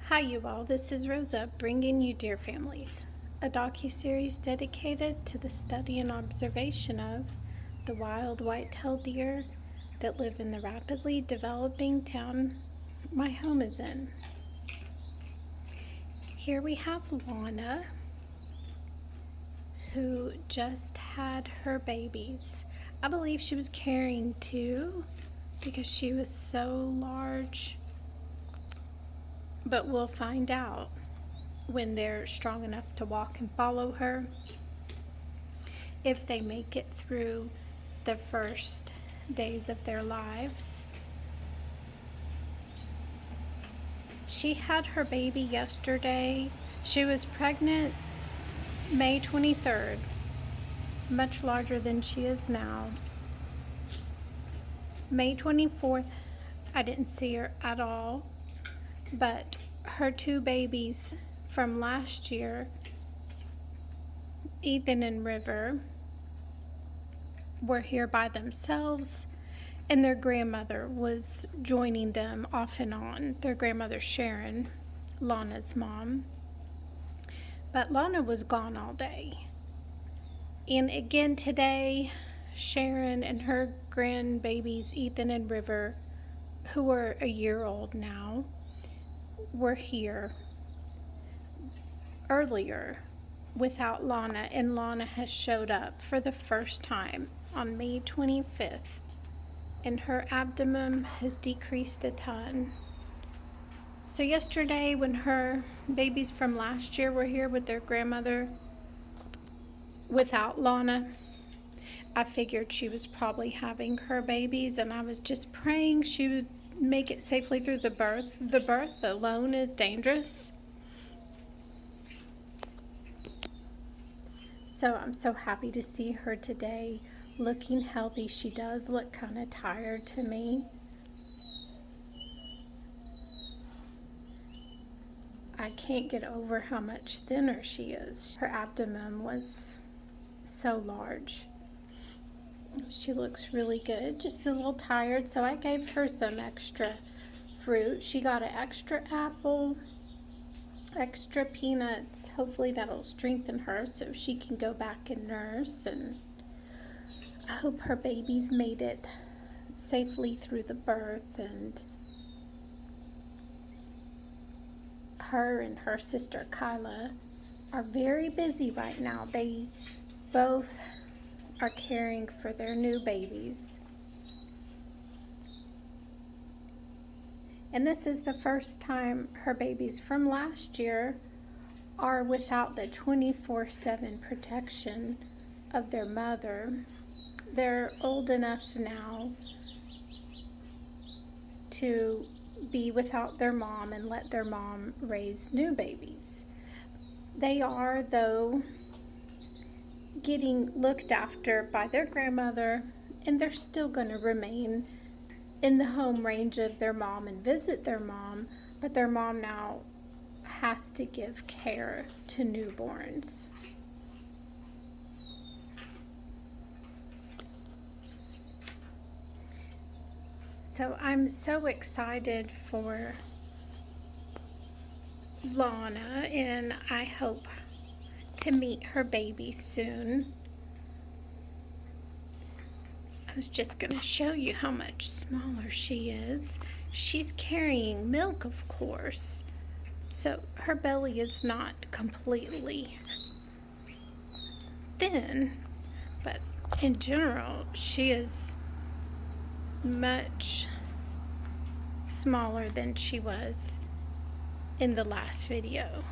Hi you all, this is Rosa bringing you Deer Families, a docuseries dedicated to the study and observation of the wild white-tailed deer that live in the rapidly developing town my home is in. Here we have Lana, who just had her babies. I believe she was carrying two because she was so large. But we'll find out when they're strong enough to walk and follow her, if they make it through the first days of their lives. She had her baby yesterday. She was pregnant May 23rd, much larger than she is now. May 24th, I didn't see her at all. But her two babies from last year, Ethan and River, were here by themselves, and their grandmother was joining them off and on. Their grandmother Sharon, Lana's mom. But Lana was gone all day. And again today, Sharon and her grandbabies, Ethan and River, who are a year old now, were here earlier without Lana, and Lana has showed up for the first time on May 25th, and her abdomen has decreased a ton. So yesterday, when her babies from last year were here with their grandmother without Lana, I figured she was probably having her babies, and I was just praying she would make it safely through the birth. The birth alone is dangerous. So I'm so happy to see her today looking healthy. She does look kind of tired to me. I can't get over how much thinner she is. Her abdomen was so large. She looks really good, just a little tired, so I gave her some extra fruit. She got an extra apple, extra peanuts. Hopefully that'll strengthen her so she can go back and nurse, and I hope her babies made it safely through the birth. And her and her sister Kyla are very busy right now. They both are caring for their new babies. And this is the first time her babies from last year are without the 24/7 protection of their mother. They're old enough now to be without their mom and let their mom raise new babies. They are, though, getting looked after by their grandmother, and they're still going to remain in the home range of their mom and visit their mom, but their mom now has to give care to newborns. So I'm so excited for Lana, and I hope to meet her baby soon. I was just going to show you how much smaller she is. She's carrying milk, of course, so her belly is not completely thin, but in general she is much smaller than she was in the last video.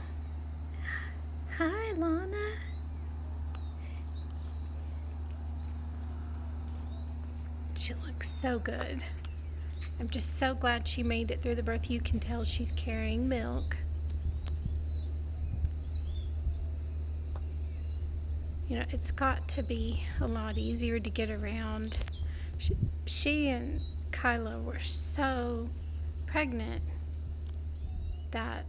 Hi, Lana. She looks so good. I'm just so glad she made it through the birth. You can tell she's carrying milk. You know, it's got to be a lot easier to get around. She and Kyla were so pregnant that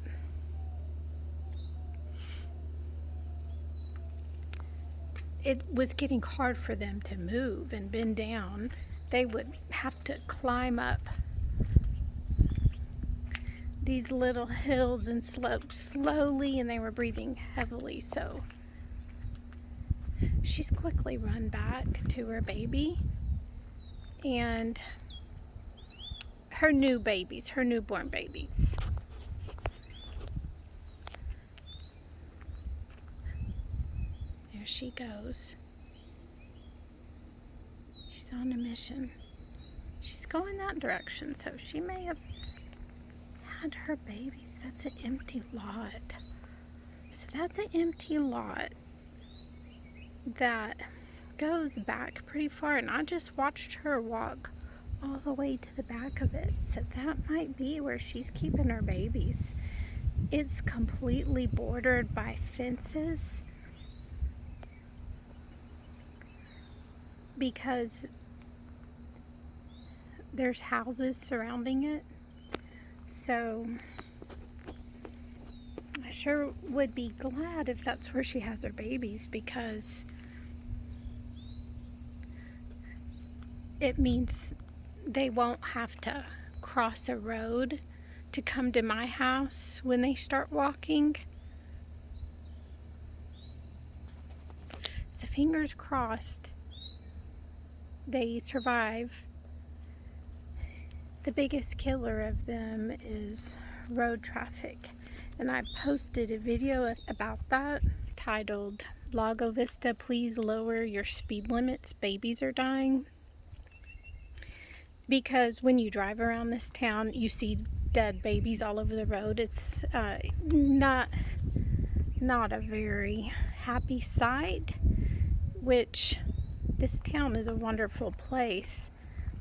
it was getting hard for them to move and bend down. They would have to climb up these little hills and slopes slowly, and they were breathing heavily, so she's quickly run back to her baby and her new babies, her newborn babies. There she goes. She's on a mission. She's going that direction, so she may have had her babies. That's an empty lot. So that's an empty lot that goes back pretty far, and I just watched her walk all the way to the back of it. So that might be where she's keeping her babies. It's completely bordered by fences because there's houses surrounding it. So I sure would be glad if that's where she has her babies, because it means they won't have to cross a road to come to my house when they start walking. So fingers crossed they survive. The biggest killer of them is road traffic, and I posted a video about that titled Lago Vista, please lower your speed limits, babies are dying. Because when you drive around this town, you see dead babies all over the road. It's not a very happy sight, which this town is a wonderful place.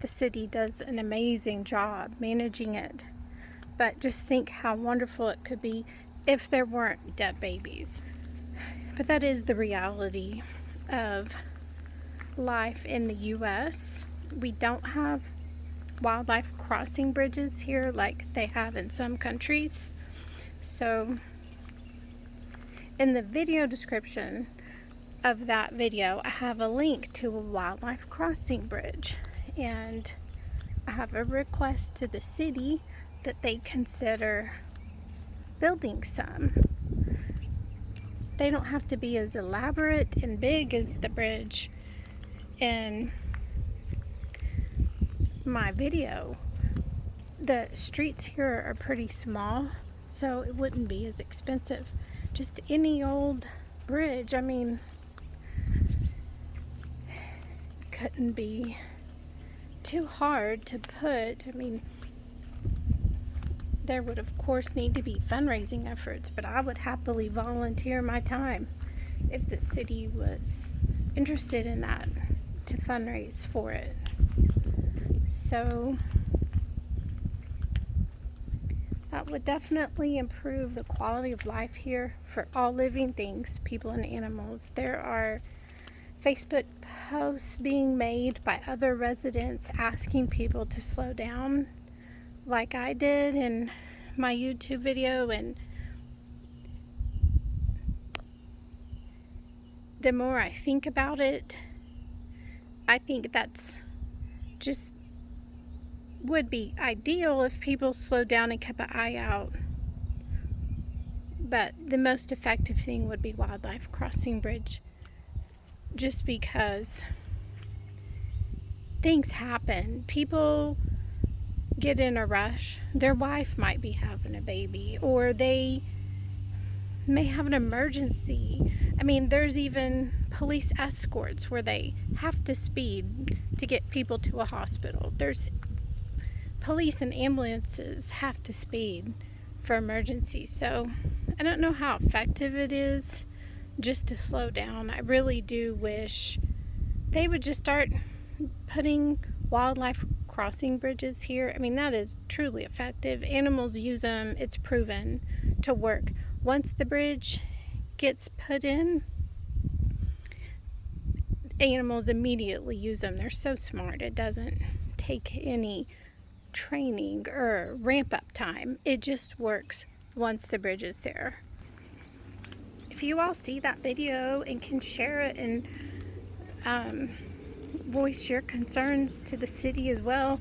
The city does an amazing job managing it. But just think how wonderful it could be if there weren't dead babies. But that is the reality of life in the U.S. We don't have wildlife crossing bridges here like they have in some countries. So in the video description of that video, I have a link to a wildlife crossing bridge, and I have a request to the city that they consider building some. They don't have to be as elaborate and big as the bridge in my video. The streets here are pretty small, so it wouldn't be as expensive. Just any old bridge, I mean, couldn't be too hard to put. I mean, there would of course need to be fundraising efforts, but I would happily volunteer my time if the city was interested in that, to fundraise for it. So that would definitely improve the quality of life here for all living things, people and animals. There are Facebook posts being made by other residents asking people to slow down, like I did in my YouTube video, and the more I think about it, I think that's just would be ideal if people slowed down and kept an eye out. But the most effective thing would be wildlife crossing bridge, just because things happen. People get in a rush. Their wife might be having a baby, or they may have an emergency. I mean, there's even police escorts where they have to speed to get people to a hospital. There's police and ambulances have to speed for emergencies. So I don't know how effective it is just to slow down. I really do wish they would just start putting wildlife crossing bridges here. I mean, that is truly effective. Animals use them. It's proven to work. Once the bridge gets put in, animals immediately use them. They're so smart. It doesn't take any training or ramp up time. It just works once the bridge is there. If you all see that video and can share it and voice your concerns to the city as well,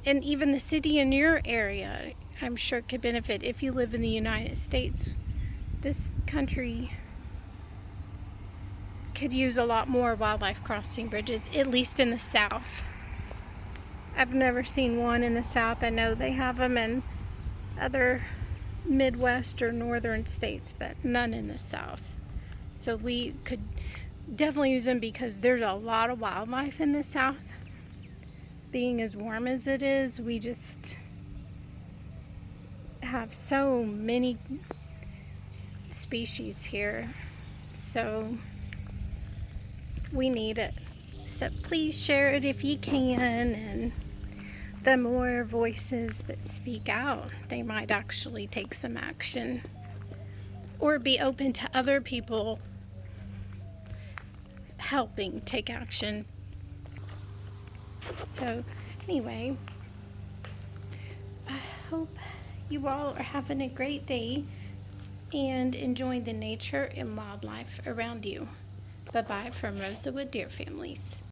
and even the city in your area, I'm sure could benefit if you live in the United States. This country could use a lot more wildlife crossing bridges, at least in the South. I've never seen one in the South. I know they have them in other Midwest or northern states, but none in the South. So we could definitely use them because there's a lot of wildlife in the South. Being as warm as it is, we just have so many species here. So we need it. So please share it if you can, and the more voices that speak out, they might actually take some action or be open to other people helping take action. So anyway, I hope you all are having a great day and enjoying the nature and wildlife around you. Bye-bye from Rosewood Deer Families.